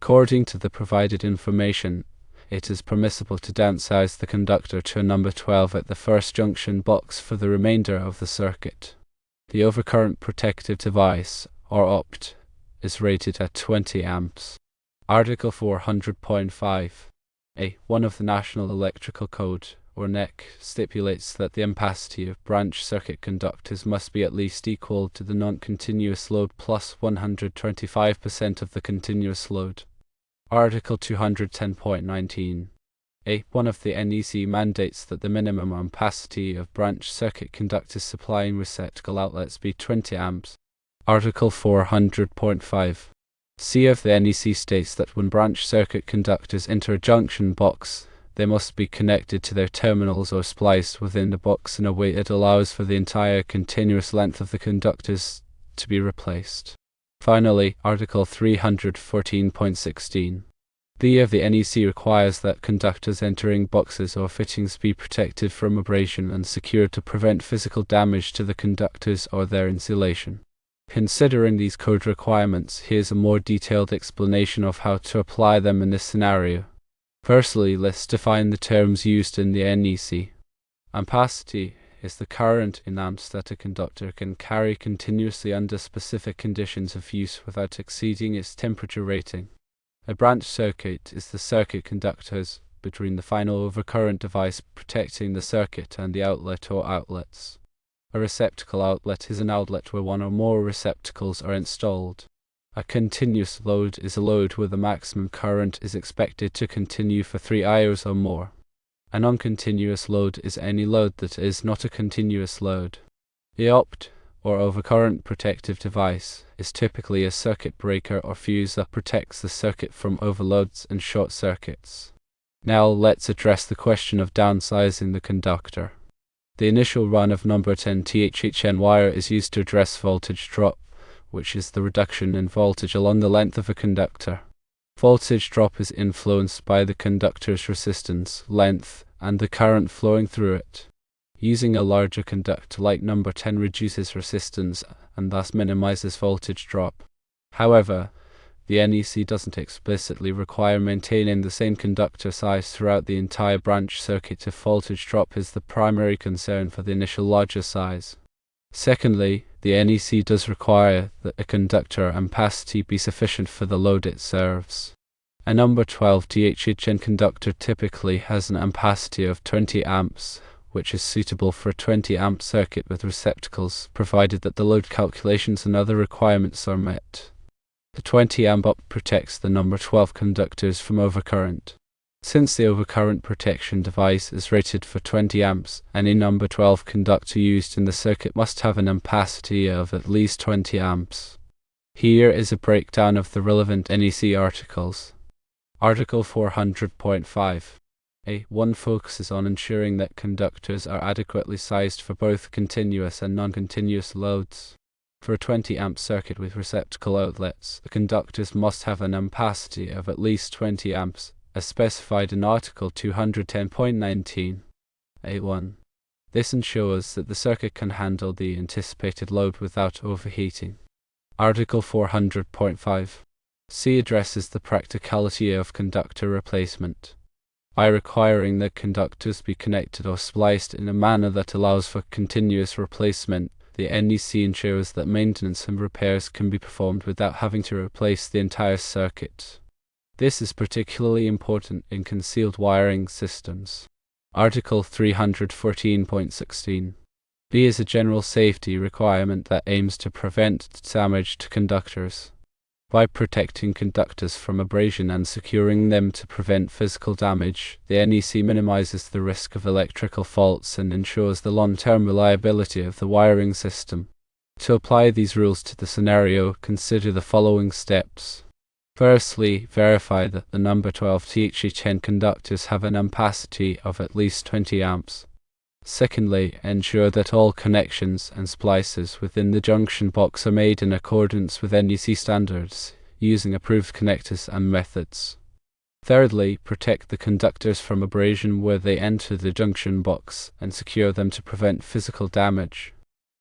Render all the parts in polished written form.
According to the provided information, it is permissible to downsize the conductor to a number 12 at the first junction box for the remainder of the circuit. The overcurrent protective device, or OPT, is rated at 20 amps. Article 400.5(a)(1) of the National Electrical Code, or NEC, stipulates that the ampacity of branch circuit conductors must be at least equal to the non-continuous load plus 125% of the continuous load. Article 210.19(a)(1) of the NEC mandates that the minimum ampacity of branch circuit conductors supplying receptacle outlets be 20 amps. Article 400.5(c) of the NEC states that when branch circuit conductors enter a junction box, they must be connected to their terminals or spliced within the box in a way that allows for the entire continuous length of the conductors to be replaced. Finally, Article 314.16(b) of the NEC requires that conductors entering boxes or fittings be protected from abrasion and secured to prevent physical damage to the conductors or their insulation. Considering these code requirements, here's a more detailed explanation of how to apply them in this scenario. Firstly, let's define the terms used in the NEC. Ampacity is the current in amps that a conductor can carry continuously under specific conditions of use without exceeding its temperature rating. A branch circuit is the circuit conductors between the final overcurrent device protecting the circuit and the outlet or outlets. A receptacle outlet is an outlet where one or more receptacles are installed. A continuous load is a load where the maximum current is expected to continue for 3 hours or more. A non-continuous load is any load that is not a continuous load. The OPT, or overcurrent protective device, is typically a circuit breaker or fuse that protects the circuit from overloads and short circuits. Now let's address the question of downsizing the conductor. The initial run of number 10 THHN wire is used to address voltage drop, which is the reduction in voltage along the length of a conductor. Voltage drop is influenced by the conductor's resistance, length, and the current flowing through it. Using a larger conductor like number 10 reduces resistance and thus minimizes voltage drop. However, the NEC doesn't explicitly require maintaining the same conductor size throughout the entire branch circuit if voltage drop is the primary concern for the initial larger size. Secondly, the NEC does require that a conductor ampacity be sufficient for the load it serves. A number 12 THHN conductor typically has an ampacity of 20 amps, which is suitable for a 20 amp circuit with receptacles, provided that the load calculations and other requirements are met. The 20 amp up protects the number 12 conductors from overcurrent. Since the overcurrent protection device is rated for 20 amps, any number 12 conductor used in the circuit must have an ampacity of at least 20 amps. Here is a breakdown of the relevant NEC articles. Article 400.5(a)(1) focuses on ensuring that conductors are adequately sized for both continuous and non-continuous loads. For a 20 amp circuit with receptacle outlets, the conductors must have an ampacity of at least 20 amps, as specified in Article 210.19(a)(1). This ensures that the circuit can handle the anticipated load without overheating. Article 400.5(c) addresses the practicality of conductor replacement. By requiring that conductors be connected or spliced in a manner that allows for continuous replacement, the NEC ensures that maintenance and repairs can be performed without having to replace the entire circuit. This is particularly important in concealed wiring systems. Article 314.16(b) is a general safety requirement that aims to prevent damage to conductors. By protecting conductors from abrasion and securing them to prevent physical damage, the NEC minimizes the risk of electrical faults and ensures the long-term reliability of the wiring system. To apply these rules to the scenario, consider the following steps. Firstly, verify that the number 12 THHN conductors have an ampacity of at least 20 amps. Secondly, ensure that all connections and splices within the junction box are made in accordance with NEC standards, using approved connectors and methods. Thirdly, protect the conductors from abrasion where they enter the junction box and secure them to prevent physical damage.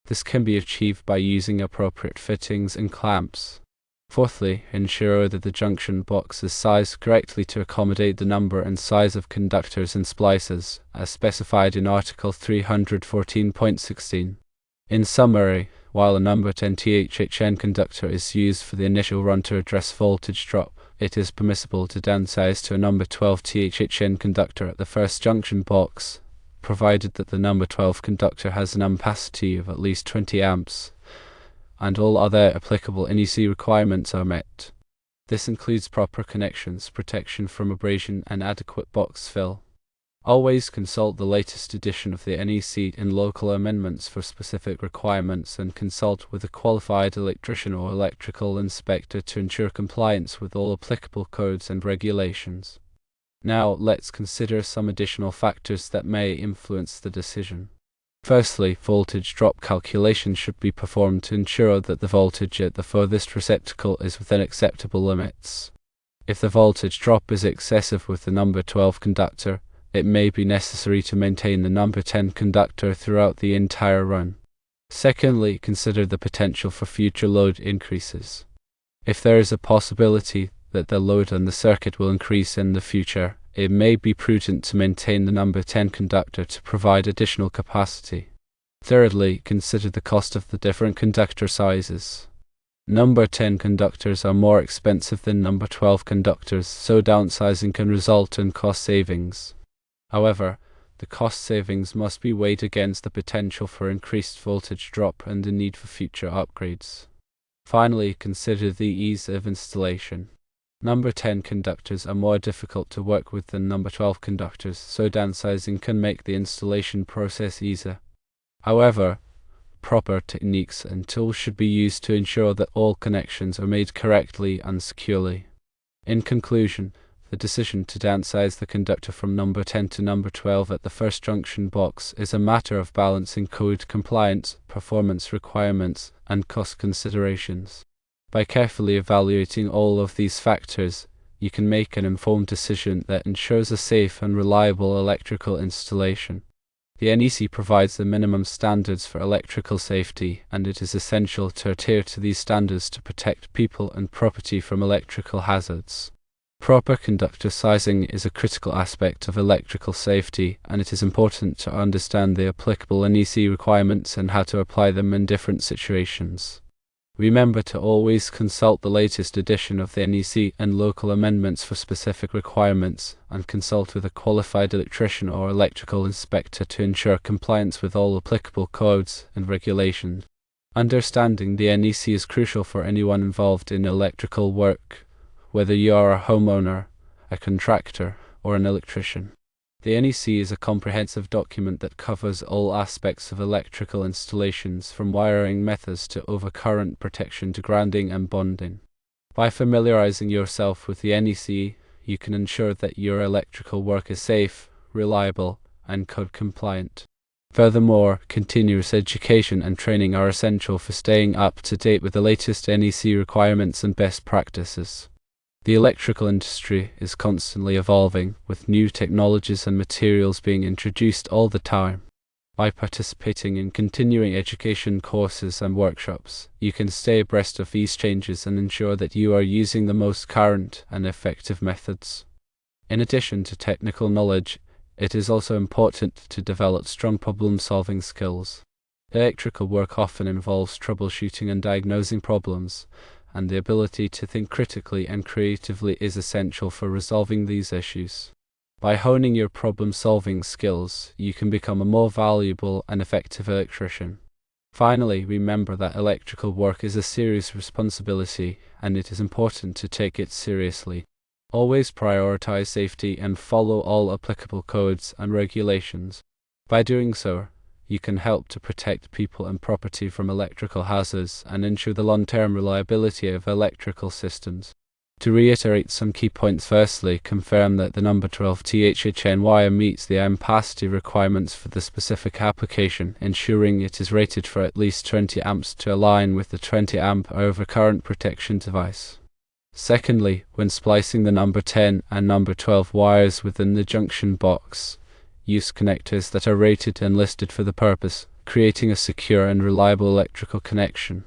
This can be achieved by using appropriate fittings and clamps. Fourthly, ensure that the junction box is sized correctly to accommodate the number and size of conductors and splices, as specified in Article 314.16. In summary, while a number 10 THHN conductor is used for the initial run to address voltage drop, it is permissible to downsize to a number 12 THHN conductor at the first junction box, provided that the number 12 conductor has an ampacity of at least 20 amps, and all other applicable NEC requirements are met. This includes proper connections, protection from abrasion, and adequate box fill. Always consult the latest edition of the NEC and local amendments for specific requirements, and consult with a qualified electrician or electrical inspector to ensure compliance with all applicable codes and regulations. Now, let's consider some additional factors that may influence the decision. Firstly, voltage drop calculations should be performed to ensure that the voltage at the furthest receptacle is within acceptable limits. If the voltage drop is excessive with the number 12 conductor, it may be necessary to maintain the number 10 conductor throughout the entire run. Secondly, consider the potential for future load increases. If there is a possibility that the load on the circuit will increase in the future, it may be prudent to maintain the number 10 conductor to provide additional capacity. Thirdly, consider the cost of the different conductor sizes. Number 10 conductors are more expensive than number 12 conductors, so downsizing can result in cost savings. However, the cost savings must be weighed against the potential for increased voltage drop and the need for future upgrades. Finally, consider the ease of installation. Number 10 conductors are more difficult to work with than number 12 conductors, so downsizing can make the installation process easier. However, proper techniques and tools should be used to ensure that all connections are made correctly and securely. In conclusion, the decision to downsize the conductor from number 10 to number 12 at the first junction box is a matter of balancing code compliance, performance requirements, and cost considerations. By carefully evaluating all of these factors, you can make an informed decision that ensures a safe and reliable electrical installation. The NEC provides the minimum standards for electrical safety, and it is essential to adhere to these standards to protect people and property from electrical hazards. Proper conductor sizing is a critical aspect of electrical safety, and it is important to understand the applicable NEC requirements and how to apply them in different situations. Remember to always consult the latest edition of the NEC and local amendments for specific requirements, and consult with a qualified electrician or electrical inspector to ensure compliance with all applicable codes and regulations. Understanding the NEC is crucial for anyone involved in electrical work, whether you are a homeowner, a contractor, or an electrician. The NEC is a comprehensive document that covers all aspects of electrical installations, from wiring methods to overcurrent protection to grounding and bonding. By familiarizing yourself with the NEC, you can ensure that your electrical work is safe, reliable, and code compliant. Furthermore, continuous education and training are essential for staying up to date with the latest NEC requirements and best practices. The electrical industry is constantly evolving, with new technologies and materials being introduced all the time. By participating in continuing education courses and workshops, you can stay abreast of these changes and ensure that you are using the most current and effective methods. In addition to technical knowledge, it is also important to develop strong problem-solving skills. Electrical work often involves troubleshooting and diagnosing problems, and the ability to think critically and creatively is essential for resolving these issues. By honing your problem-solving skills, you can become a more valuable and effective electrician. Finally, remember that electrical work is a serious responsibility, and it is important to take it seriously. Always prioritize safety and follow all applicable codes and regulations. By doing so, you can help to protect people and property from electrical hazards and ensure the long-term reliability of electrical systems. To reiterate some key points, firstly, confirm that the number 12 THHN wire meets the ampacity requirements for the specific application, ensuring it is rated for at least 20 amps to align with the 20 amp overcurrent protection device. Secondly, when splicing the number 10 and number 12 wires within the junction box, use connectors that are rated and listed for the purpose, creating a secure and reliable electrical connection.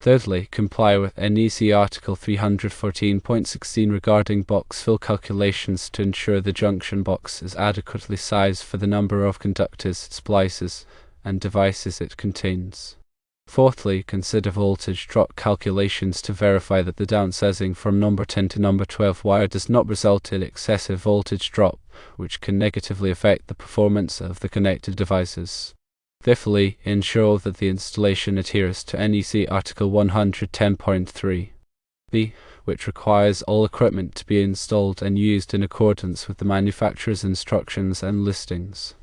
Thirdly, comply with NEC Article 314.16 regarding box fill calculations to ensure the junction box is adequately sized for the number of conductors, splices, and devices it contains. Fourthly, consider voltage drop calculations to verify that the downsizing from number 10 to number 12 wire does not result in excessive voltage drop, which can negatively affect the performance of the connected devices. Fifthly, ensure that the installation adheres to NEC Article 110.3 b, which requires all equipment to be installed and used in accordance with the manufacturer's instructions and listings.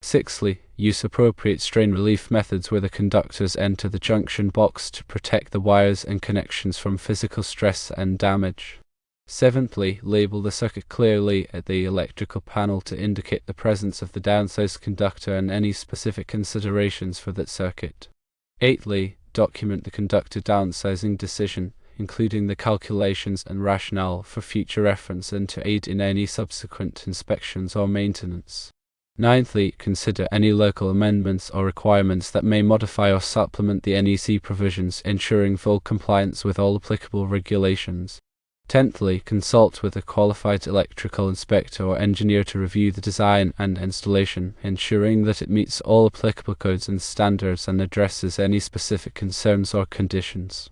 Sixthly, use appropriate strain relief methods where the conductors enter the junction box to protect the wires and connections from physical stress and damage. Seventhly, label the circuit clearly at the electrical panel to indicate the presence of the downsized conductor and any specific considerations for that circuit. Eighthly, document the conductor downsizing decision, including the calculations and rationale for future reference and to aid in any subsequent inspections or maintenance. Ninthly, consider any local amendments or requirements that may modify or supplement the NEC provisions, ensuring full compliance with all applicable regulations. Tenthly, consult with a qualified electrical inspector or engineer to review the design and installation, ensuring that it meets all applicable codes and standards and addresses any specific concerns or conditions.